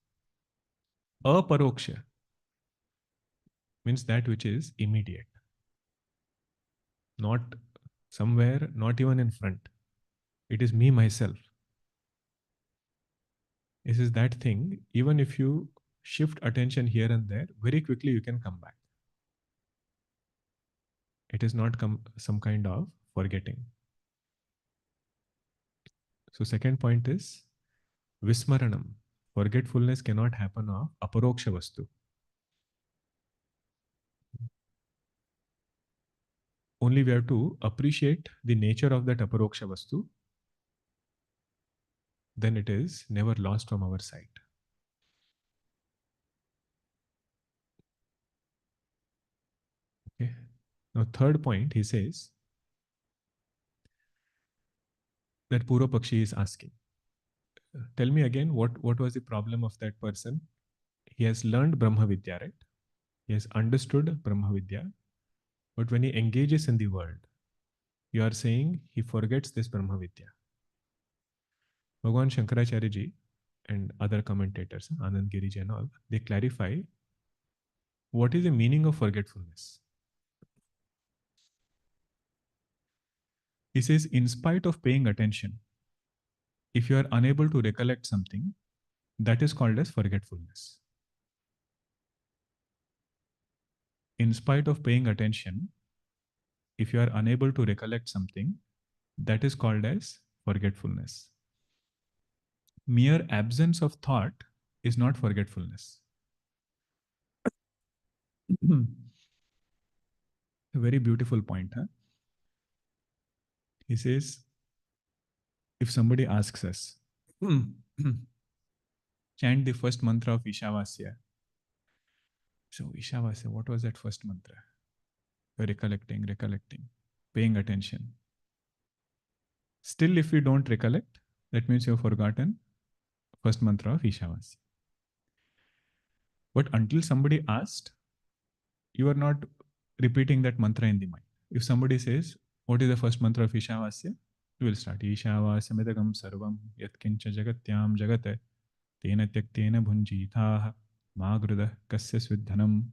Aparoksha means that which is immediate. Not somewhere, not even in front. It is me, myself. This is that thing, even if you shift attention here and there, very quickly you can come back. It is not some kind of forgetting. So second point is Vismaranam. Forgetfulness cannot happen of aparoksha vastu. Only we have to appreciate the nature of that aparoksha vastu. Then it is never lost from our sight. Okay. Now third point, he says that Purva Paksha is asking. Tell me again, what was the problem of that person? He has learned Brahma Vidya, right? He has understood Brahma Vidya. But when he engages in the world, you are saying he forgets this Brahma Vidya. Bhagavan Shankaracharya ji and other commentators, Anand Giri ji and all, they clarify what is the meaning of forgetfulness. He says, in spite of paying attention, if you are unable to recollect something, that is called as forgetfulness. In spite of paying attention, if you are unable to recollect something, that is called as forgetfulness. Mere absence of thought is not forgetfulness. A very beautiful point. Huh? He says, if somebody asks us, chant the first mantra of Ishavasya. So Ishavasya, what was that first mantra? You're recollecting, paying attention. Still, if we don't recollect, that means you've forgotten first mantra of Ishavasya. But until somebody asked, you are not repeating that mantra in the mind. If somebody says, what is the first mantra of Ishavasya? You will start Ishavasya medagam sarvam yatkincha jagatyam jagate tena tyaktena bhunjitah magruda kasya svidhanam.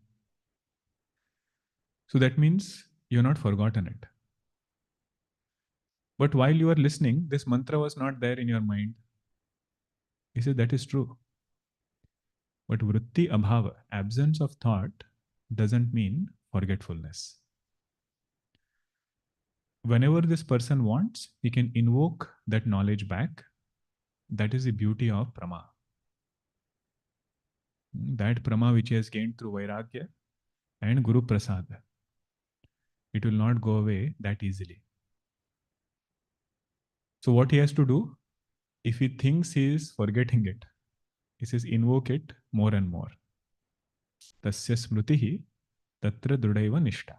So that means you're not forgotten it. But while you are listening, this mantra was not there in your mind. He said that is true. But vritti abhava, absence of thought, doesn't mean forgetfulness. Whenever this person wants, he can invoke that knowledge back. That is the beauty of Brahma. That Brahma which he has gained through Vairagya and Guru prasada, it will not go away that easily. So what he has to do, if he thinks he is forgetting it, he says invoke it more and more. Tasya smritihi tatra drudaiva nishta.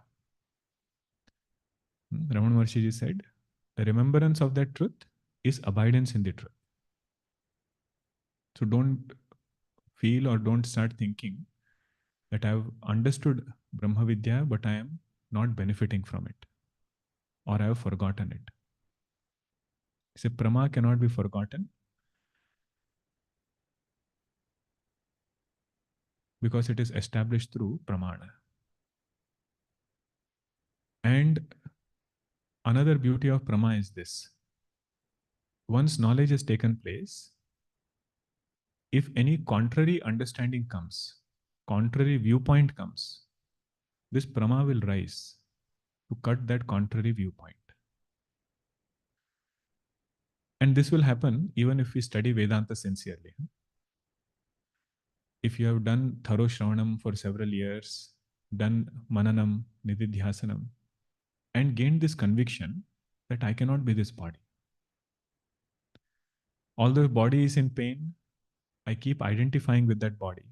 Ramana Maharshi ji said, the remembrance of that truth is abidance in the truth. So don't feel or don't start thinking that I have understood Brahma Vidya, but I am not benefiting from it, or I have forgotten it. So Brahma cannot be forgotten because it is established through Pramana. And another beauty of Brahma is this. Once knowledge has taken place, if any contrary understanding comes, contrary viewpoint comes, this Brahma will rise to cut that contrary viewpoint. And this will happen even if we study Vedanta sincerely. If you have done thorough Shravanam for several years, done Mananam, Nididhyasanam, and gained this conviction that I cannot be this body. Although the body is in pain, I keep identifying with that body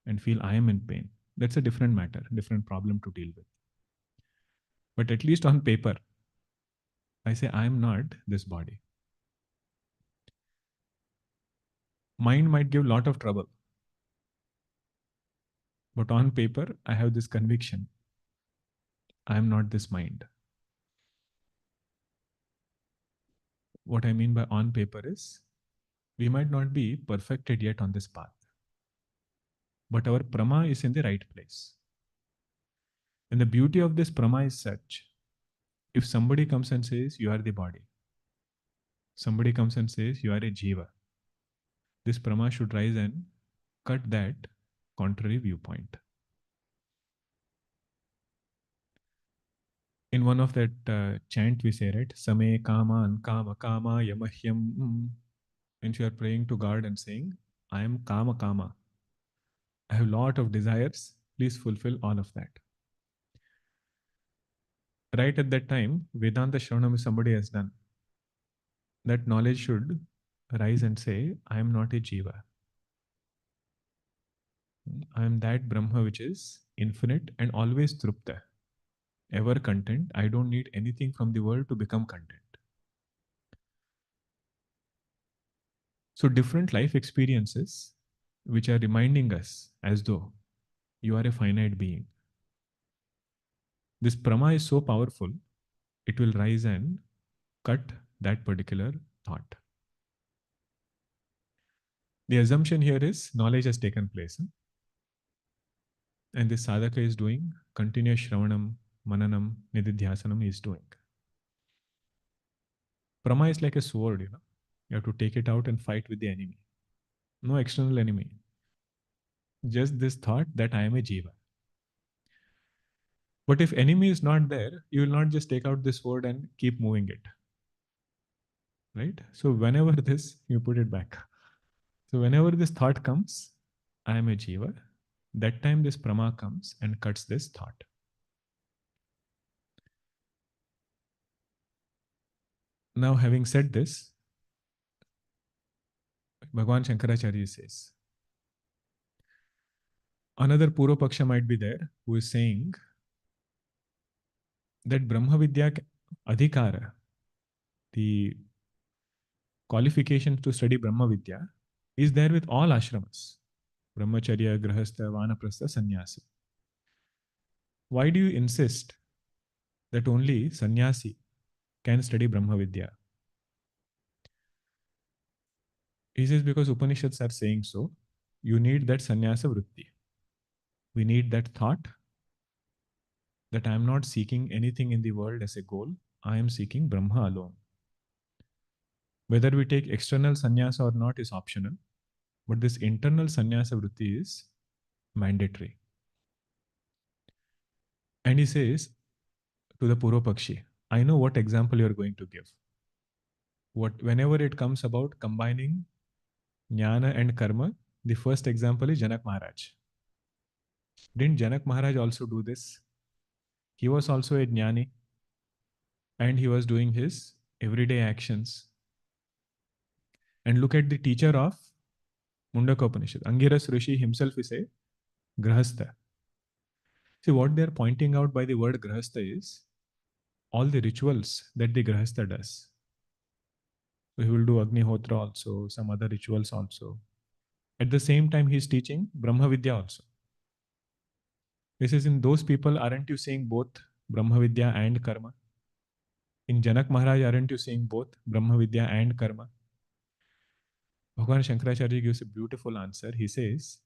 and feel I am in pain. That's a different matter, different problem to deal with. But at least on paper, I say I am not this body. Mind might give a lot of trouble. But on paper, I have this conviction. I am not this mind. What I mean by on paper is, we might not be perfected yet on this path, but our prama is in the right place. And the beauty of this prama is such, if somebody comes and says, you are the body, somebody comes and says, you are a jiva, this prama should rise and cut that contrary viewpoint. In one of that chant we say, right, Same Kaman Kama Kama Yamahyam. And you are praying to God and saying, I am Kama Kama. I have a lot of desires. Please fulfill all of that. Right at that time, Vedanta Shravanam somebody has done. That knowledge should rise and say, I am not a jiva. I am that Brahma which is infinite and always trupta, ever content. I don't need anything from the world to become content. So different life experiences which are reminding us as though you are a finite being. This prama is so powerful, it will rise and cut that particular thought. The assumption here is knowledge has taken place. And this sadhaka is doing continuous shravanam, mananam, nididhyasanam he is doing. Brahma is like a sword, you know. You have to take it out and fight with the enemy. No external enemy. Just this thought that I am a jiva. But if enemy is not there, you will not just take out this sword and keep moving it. Right? So whenever this, you put it back. So whenever this thought comes, I am a jiva, that time this prama comes and cuts this thought. Now having said this, Bhagavan Shankaracharya says, another Purva Paksha might be there who is saying that Brahma Vidya Adhikara, the qualification to study Brahma Vidya, is there with all ashramas. Brahmacharya, Grhasta, Vanaprastha, Sannyasi. Why do you insist that only Sannyasi can study Brahma Vidya? He says because Upanishads are saying so, you need that sannyasa vritti. We need that thought that I am not seeking anything in the world as a goal. I am seeking Brahma alone. Whether we take external sannyasa or not is optional, but this internal sannyasa vritti is mandatory. And he says to the Purva Pakshi, I know what example you are going to give. Whenever it comes about combining jnana and karma, the first example is Janak Maharaj. Didn't Janak Maharaj also do this? He was also a jnani and he was doing his everyday actions. And look at the teacher of Mundakopanishad. Angiras Rishi himself is a Grhasta. See, what they are pointing out by the word Grhasta is all the rituals that the Grhasta does. So he will do Agnihotra also, some other rituals also. At the same time, he is teaching Brahma Vidya also. This is in those people, aren't you saying both Brahma Vidya and Karma? In Janak Maharaj, aren't you saying both Brahma Vidya and Karma? Bhagavan Shankaracharya gives a beautiful answer. He says,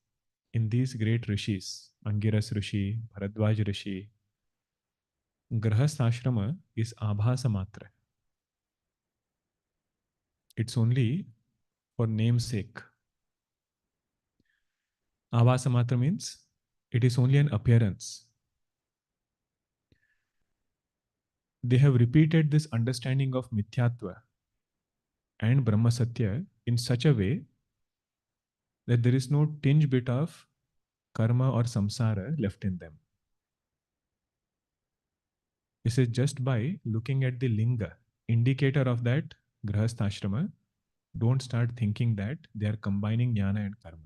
in these great rishis, Angiras Rishi, Bharadwaj Rishi, Grhastha Ashrama is abhasa matra. It's only for namesake. Abhasa matra means it is only an appearance. They have repeated this understanding of Mithyatva and Brahma Satya in such a way that there is no tinge bit of karma or samsara left in them. This is just by looking at the linga, indicator of that grahastha ashrama. Don't start thinking that they are combining jnana and karma.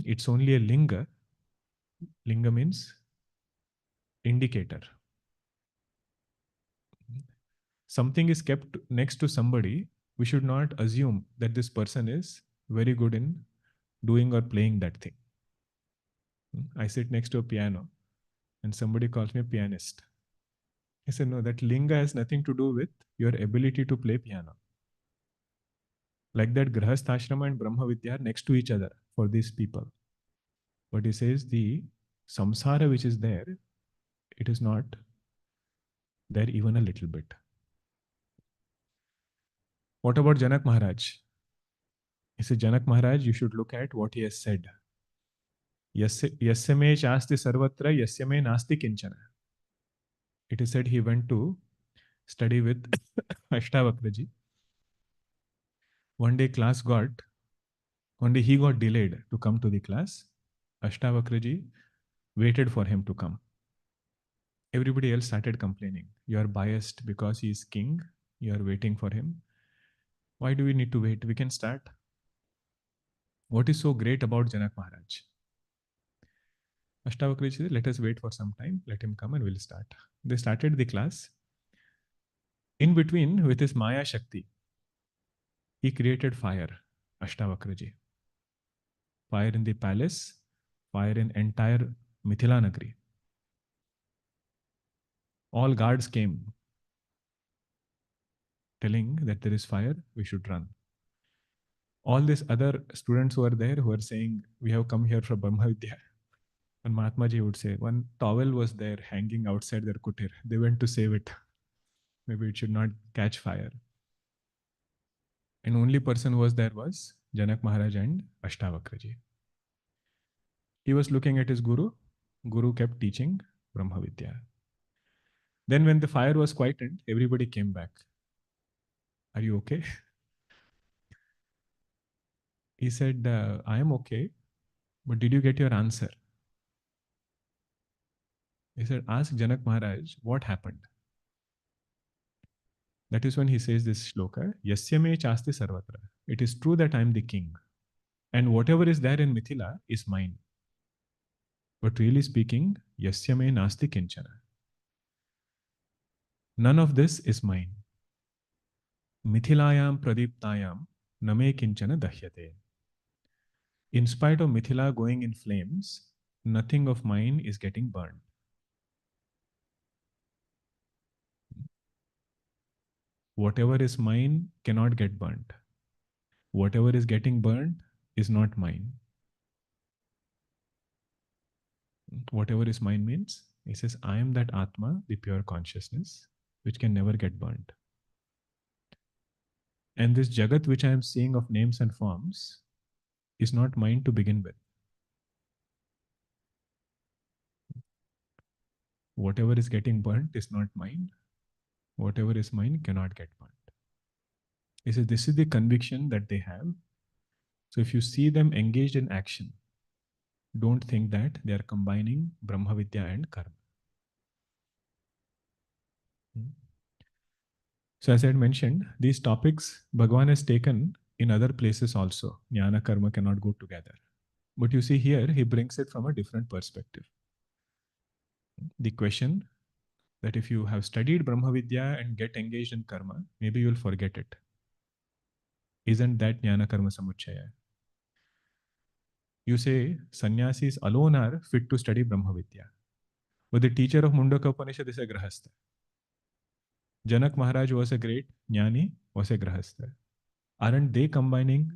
It's only a linga. Linga means indicator. Something is kept next to somebody, we should not assume that this person is very good in doing or playing that thing. I sit next to a piano and somebody calls me a pianist. I said, no, that linga has nothing to do with your ability to play piano. Like that, Grhastha Ashrama and Brahma Vidya are next to each other for these people. But he says the samsara which is there, it is not there even a little bit. What about Janak Maharaj? He said, Janak Maharaj, you should look at what he has said. Yasya me chasti sarvatra, yasya me nasti kinchana. It is said he went to study with Ashtavakraji. One day he got delayed to come to the class. Ashtavakraji waited for him to come. Everybody else started complaining. You are biased because he is king. You are waiting for him. Why do we need to wait? We can start. What is so great about Janak Maharaj? Ashtavakraji said, let us wait for some time. Let him come and we'll start. They started the class. In between, with his Maya Shakti, he created fire, Ashtavakraji. Fire in the palace, fire in entire Mithila Nagari. All guards came telling that there is fire, we should run. All these other students who are there who are saying, we have come here for Brahma Vidya. And Mahatma Ji would say, one towel was there hanging outside their kutir. They went to save it. Maybe it should not catch fire. And only person who was there was Janak Maharaj and Ashtavakra Ji. He was looking at his guru. Guru kept teaching Brahma Vidya. Then when the fire was quietened, everybody came back. Are you okay? He said, I am okay, but did you get your answer? He said, ask Janak Maharaj what happened. That is when he says this shloka, Yasya me chasti sarvatra. It is true that I am the king. And whatever is there in Mithila is mine. But really speaking, Yasya me nasti kinchana. None of this is mine. Mithilayam pradiptayam name kinchana dahyate. In spite of Mithila going in flames, nothing of mine is getting burned. Whatever is mine cannot get burnt. Whatever is getting burned is not mine. Whatever is mine means, he says, I am that Atma, the pure consciousness, which can never get burnt. And this Jagat which I am seeing of names and forms is not mine to begin with. Whatever is getting burnt is not mine. Whatever is mine cannot get burnt. He says, this is the conviction that they have. So if you see them engaged in action, don't think that they are combining Brahma Vidya and Karma. So as I had mentioned, these topics Bhagavan has taken in other places also. Jnana, Karma cannot go together. But you see here, he brings it from a different perspective. The question that if you have studied Brahma Vidya and get engaged in Karma, maybe you'll forget it. Isn't that Jnana Karma Samuchaya? You say sannyasis alone are fit to study Brahma Vidya. But the teacher of Mundakopanishad is a Grhasta. Janak Maharaj was a great Gyani, was a Grhasta. Aren't they combining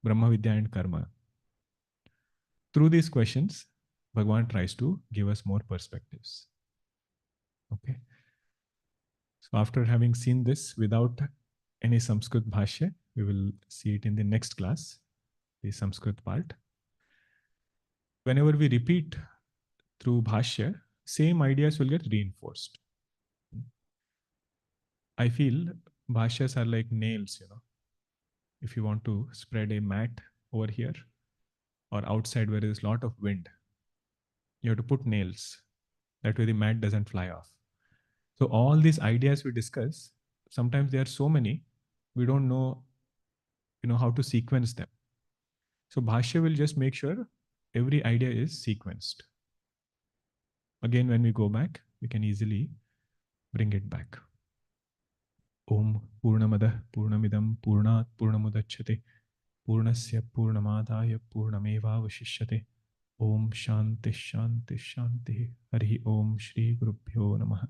Brahma Vidya and Karma? Through these questions, Bhagavan tries to give us more perspectives. Okay. So after having seen this without any Sanskrit Bhashya, we will see it in the next class, the Sanskrit part. Whenever we repeat through Bhashya, same ideas will get reinforced. I feel Bhashyas are like nails, If you want to spread a mat over here or outside where there is a lot of wind, you have to put nails. That way the mat doesn't fly off. So all these ideas we discuss, sometimes there are so many, we don't know, how to sequence them. So Bhashya will just make sure every idea is sequenced. Again, when we go back, we can easily bring it back. Om Purnamada Purnamidam Purnat Purnamudachyate Purnasya Purnamadaya Purnameva Vashishyate. Om Shanti Shanti Shanti. Hari Om Shri Gurubhyo Namaha.